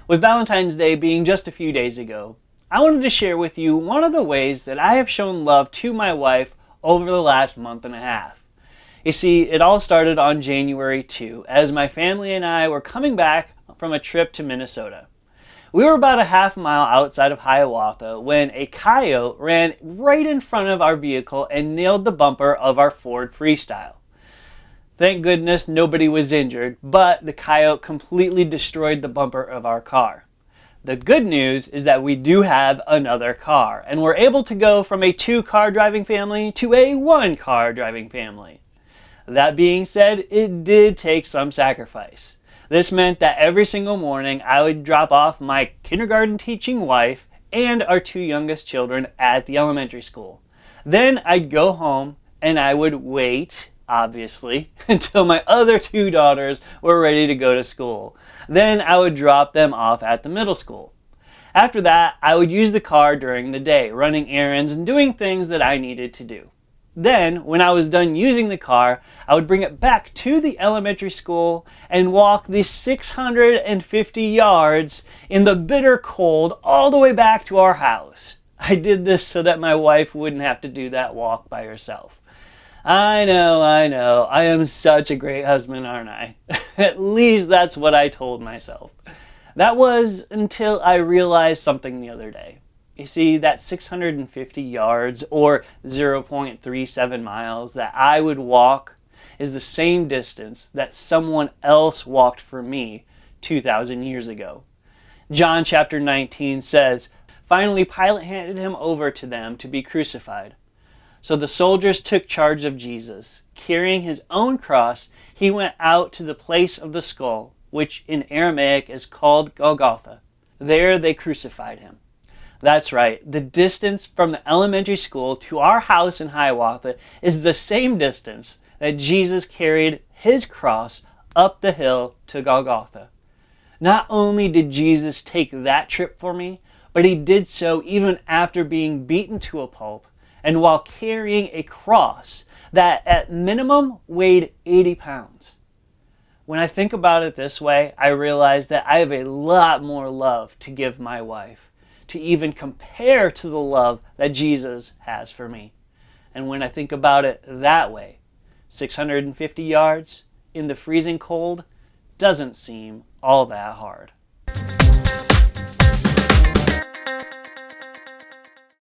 With Valentine's Day being just a few days ago, I wanted to share with you one of the ways that I have shown love to my wife over the last month and a half. You see, it all started on January 2 as my family and I were coming back from a trip to Minnesota. We were about a half mile outside of Hiawatha when a coyote ran right in front of our vehicle and nailed the bumper of our Ford Freestyle. Thank goodness nobody was injured, but the coyote completely destroyed the bumper of our car. The good news is that we do have another car, and we're able to go from a 2-car driving family to a 1-car driving family. That being said, it did take some sacrifice. This meant that every single morning I would drop off my kindergarten teaching wife and our 2 youngest children at the elementary school. Then I'd go home and I would wait, obviously, until my other 2 daughters were ready to go to school. Then I would drop them off at the middle school. After that, I would use the car during the day, running errands and doing things that I needed to do. Then, when I was done using the car, I would bring it back to the elementary school and walk the 650 yards in the bitter cold all the way back to our house. I did this so that my wife wouldn't have to do that walk by herself. I know, I am such a great husband, aren't I? At least that's what I told myself. That was until I realized something the other day. You see, that 650 yards or 0.37 miles that I would walk is the same distance that someone else walked for me 2,000 years ago. John chapter 19 says, "Finally Pilate handed him over to them to be crucified. So the soldiers took charge of Jesus. Carrying his own cross, he went out to the place of the skull, which in Aramaic is called Golgotha. There they crucified him." That's right, the distance from the elementary school to our house in Hiawatha is the same distance that Jesus carried his cross up the hill to Golgotha. Not only did Jesus take that trip for me, but he did so even after being beaten to a pulp and while carrying a cross that at minimum weighed 80 pounds. When I think about it this way, I realize that I have a lot more love to give my wife, to even compare to the love that Jesus has for me. And when I think about it that way, 650 yards in the freezing cold doesn't seem all that hard.